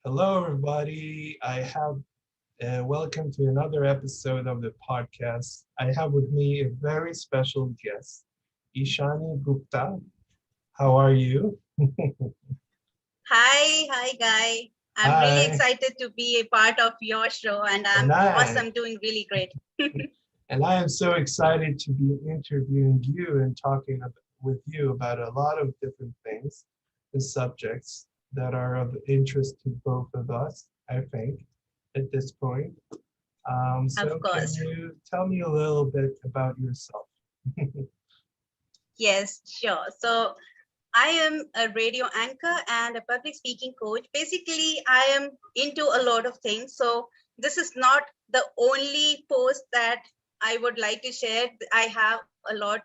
Hello, everybody. Welcome to another episode of the podcast. I have with me a very special guest, Ishani Gupta. How are you? Hi, Guy. I'm really Hi, excited to be a part of your show, and and I'm I awesome, doing really great. and I am so excited to be interviewing you and with you about a lot of different things and subjects that are of interest to both of us, I think, at this point. Of So can course. you tell me a little bit about yourself? Yes, sure. So I am a radio anchor and a public speaking coach. Basically, I am into a lot of things. So this is not the only post that I would like to share. I have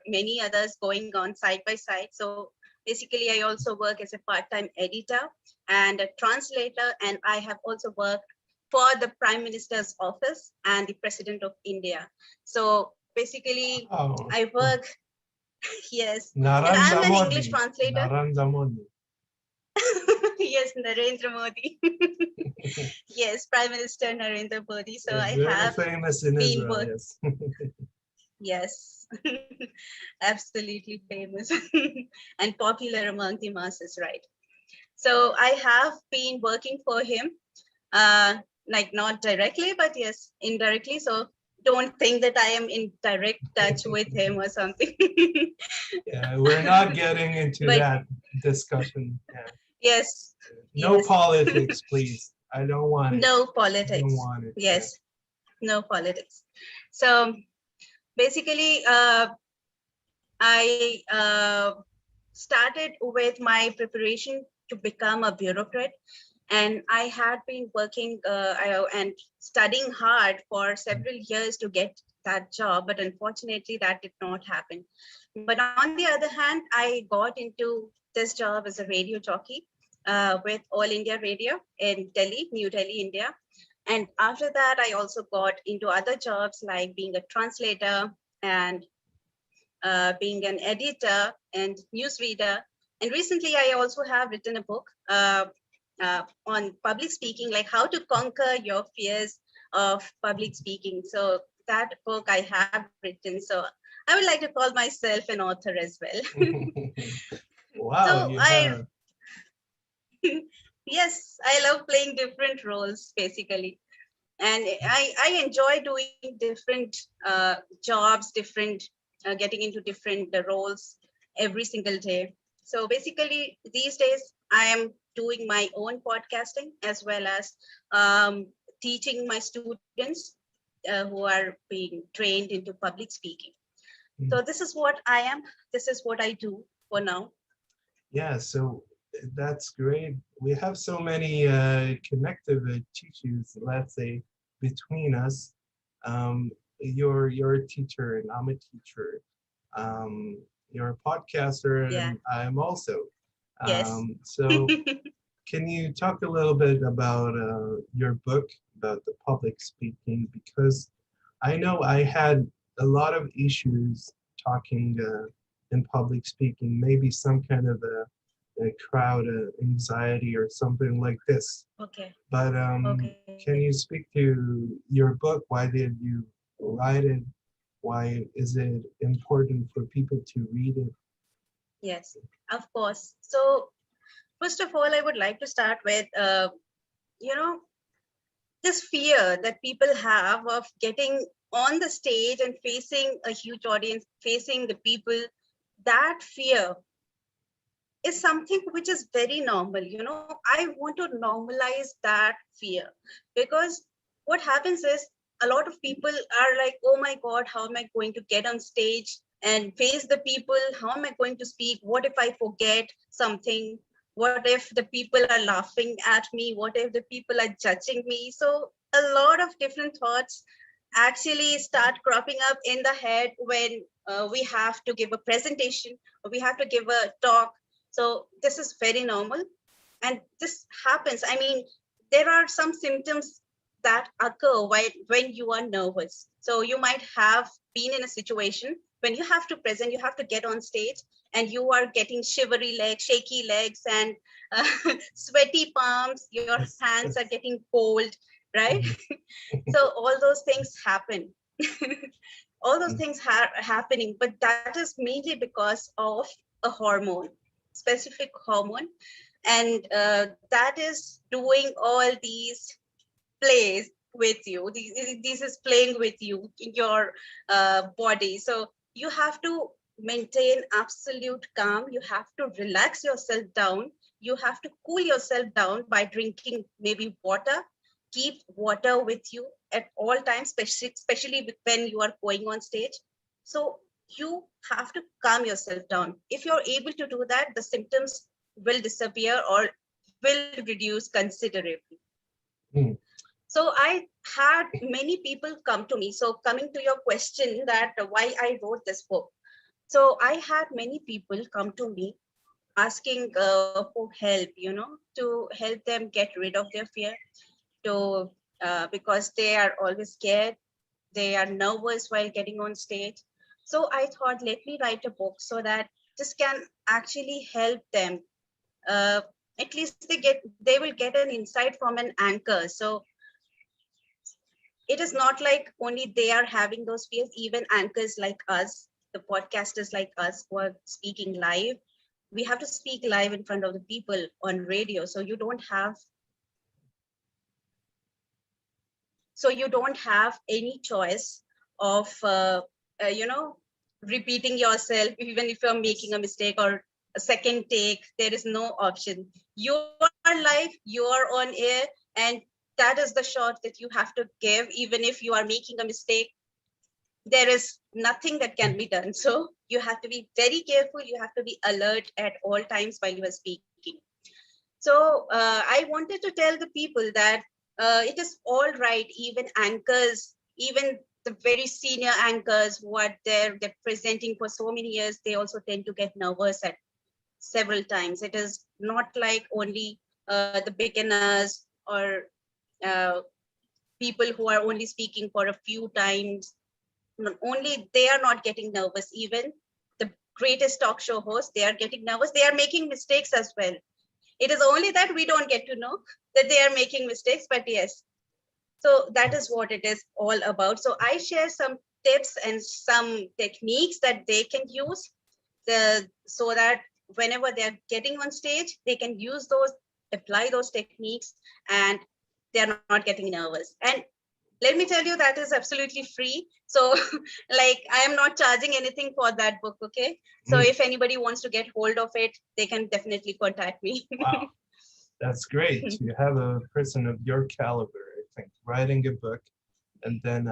many others going on side by side. So basically, I also work as a part-time editor and a translator, and I have also worked for the Prime Minister's office and the President of India. So basically, Oh, I work, yes, and I'm Narendra an English Modi. translator. Narendra Modi. Yes, Narendra Modi. Yes, Prime Minister Narendra Modi. So Is I very have famous in been Israel, work. yes. Yes, absolutely famous and popular among the masses, right? So I have been working for him, like not directly, but yes, indirectly. So don't think that I am in direct touch with him or something. Yeah, we're not getting into But that discussion. Yeah. yes, No yes, politics, please. I don't want it. no I don't politics. want it. Yeah. Yes, no politics. So basically, I started with my preparation to become a bureaucrat, and I had been working and studying hard for several years to get that job, but unfortunately, that did not happen. But on the other hand, I got into this job as a radio jockey with All India Radio in Delhi, New Delhi, India. And after that, I also got into other jobs like being a translator and being an editor and newsreader. And recently, I also have written a book on public speaking, like how to conquer your fears of public speaking. So that book I have written. So I would like to call myself an author as well. Wow, So you I, have. yes, I love playing different roles basically. And I enjoy doing different jobs, different getting into different roles every single day. So basically, these days I am doing my own podcasting as well as um, teaching my students who are being trained into public speaking. So Mm. this is what I am. This is what I do for now. Yeah, so that's great. We have so many connective tissues, let's say, between us. You're a teacher and I'm a teacher. Um, you're a podcaster Yeah. and I'm also. Yes. So can you talk a little bit about your book about the public speaking? Because I know I had a lot of issues talking in public speaking, maybe some kind of a crowd anxiety or something like this. Okay. But Okay. can you speak to your book? Why did you write it? Why is it important for people to read it? Yes, of course. So first of all, I would like to start with, you know, this fear that people have of getting on the stage and facing a huge audience, facing the people. That fear is something which is very normal. I want to normalize that fear because what happens is a lot of people are like, oh my God, how am I going to get on stage and face the people? How am I going to speak? What if I forget something? What if the people are laughing at me? What if the people are judging me? So a lot of different thoughts actually start cropping up in the head when we have to give a presentation or we have to give a talk. So this is very normal. And this happens. I mean, there are some symptoms that occur when you are nervous. So you might have been in a situation when you have to present, you have to get on stage, and you are getting shivery legs, shaky legs, and sweaty palms. Your Yes, hands are yes. getting cold, right? Mhm, So all those things happen. All those mhm, things are happening, but that is mainly because of a hormone, specific hormone, and that is doing all these plays with you. This is playing with you in your body. So you have to maintain absolute calm. You have to relax yourself down. You have to cool yourself down by drinking maybe water. Keep water with you at all times, especially when you are going on stage. So you have to calm yourself down. If you're able to do that, the symptoms will disappear or will reduce considerably. mhm. So I had many people come to me. So coming to your question that why I wrote this book. So I had many people come to me asking for help, to help them get rid of their fear, to because they are always scared, they are nervous while getting on stage. So I thought, let me write a book so that this can actually help them. Uh, at least they will get an insight from an anchor. So it is not like only they are having those fears, even anchors like us, the podcasters like us who are speaking live, we have to speak live in front of the people on radio. So you don't have any choice of repeating yourself. Even if you're making Yes. a mistake or a second take, there is no option. You are live, you are on air, and that is the shot that you have to give. Even if you are making a mistake, there is nothing that can be done. So you have to be very careful. You have to be alert at all times while you are speaking. So I wanted to tell the people that it is all right. Even anchors, even the very senior anchors who are there, they're presenting for so many years, they also tend to get nervous at several times. It is not like only the beginners or uh, people who are only speaking for a few times. Only they are not getting nervous. Even the greatest talk show hosts, they are getting nervous. They are making mistakes as well. It is only that we don't get to know that they are making mistakes, but yes. So that is Yes. what it is all about. So I share some tips and some techniques that they can use so that whenever they're getting on stage, they can use those, apply those techniques, and they're not getting nervous. And let me tell you, that is absolutely free. So like, I am not charging anything for that book. Okay, so Mm, if anybody wants to get hold of it, they can definitely contact me. wow, that's great to have a person of your caliber, I think, writing a book and then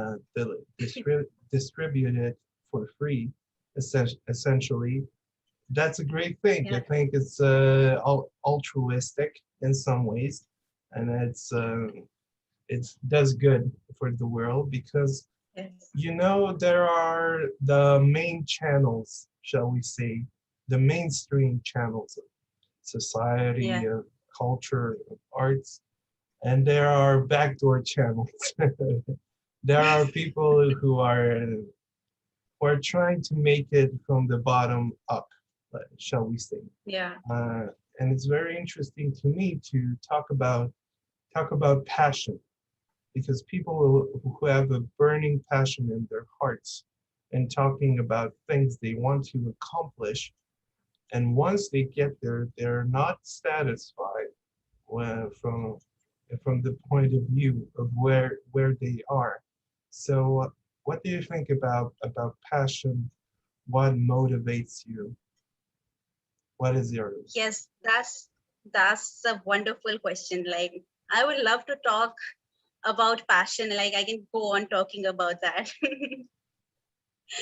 distribute it for free, essentially. That's a great thing. I Yeah. think it's altruistic in some ways, and it does good for the world because Yes. there are the main channels, shall we say, the mainstream channels of society, Yeah. of culture, of arts, and there are backdoor channels. There are people who are trying to make it from the bottom up, shall we say. Yeah. Uh, and it's very interesting to me to talk about passion because people who have a burning passion in their hearts and talking about things they want to accomplish, and once they get there, they're not satisfied from the point of view of where they are. So, what do you think about passion? What motivates you? What is yours? Yes, that's a wonderful question. Like, I would love to talk about passion. Like, I can go on talking about that.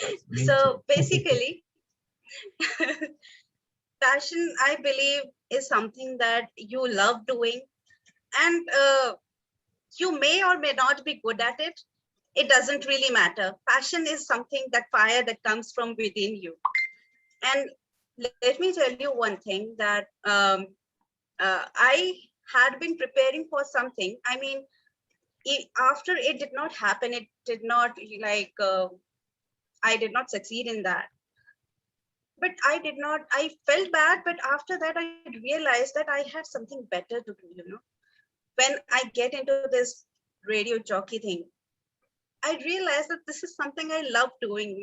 Yes, me too. So basically, passion, I believe, is something that you love doing, and you may or may not be good at it. It doesn't really matter. Passion is something, that fire that comes from within you. And let me tell you one thing, that I had been preparing for something. I mean, after it did not happen, it did not, like, I did not succeed in that. but I did not, I felt bad, but after that I realized that I had something better to do, when I get into this radio jockey thing, I realized that this is something I love doing.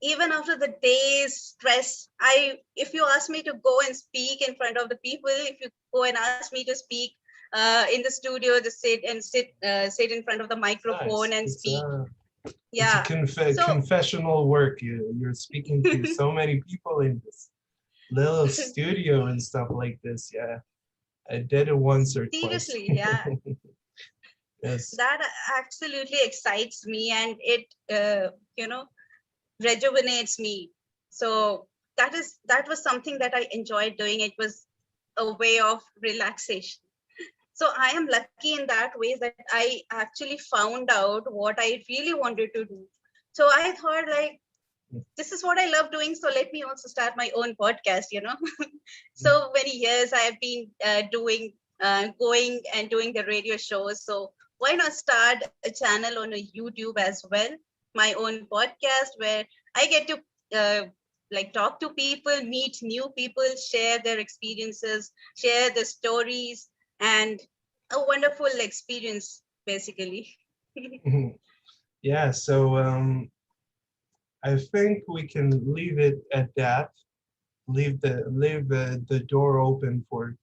Even after the day's stress, if you ask me to go and speak in front of the people, if you go and ask me to speak in the studio, just sit in front of the microphone Nice. and It's speak. it's a Yeah. So confessional work. You're speaking to so many people in this little studio and stuff like this. Yeah, I did it once or twice. seriously, yeah, Yes. that absolutely excites me, and it you know rejuvenates me. So that was something that I enjoyed doing. It was a way of relaxation. So I am lucky in that way that I actually found out what I really wanted to do. So I thought, like, this is what I love doing, so let me also start my own podcast. So many years I have been doing going and doing the radio shows, so why not start a channel on a YouTube as well, my own podcast, where I get to like talk to people, meet new people, share their experiences, share their stories, and a wonderful experience basically. Yeah, so I think we can leave it at that. Leave the door open for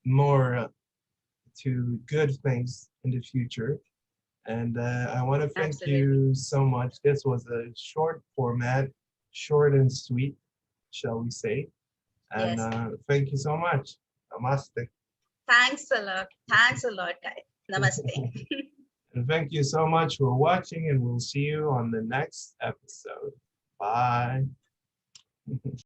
more to good things in the future. And I want to thank Absolutely. you so much. This was a short format, short and sweet, shall we say. And Yes. thank you so much. Namaste. Thanks a lot. Thanks a lot, guys. Namaste. And thank you so much for watching, and we'll see you on the next episode. Bye.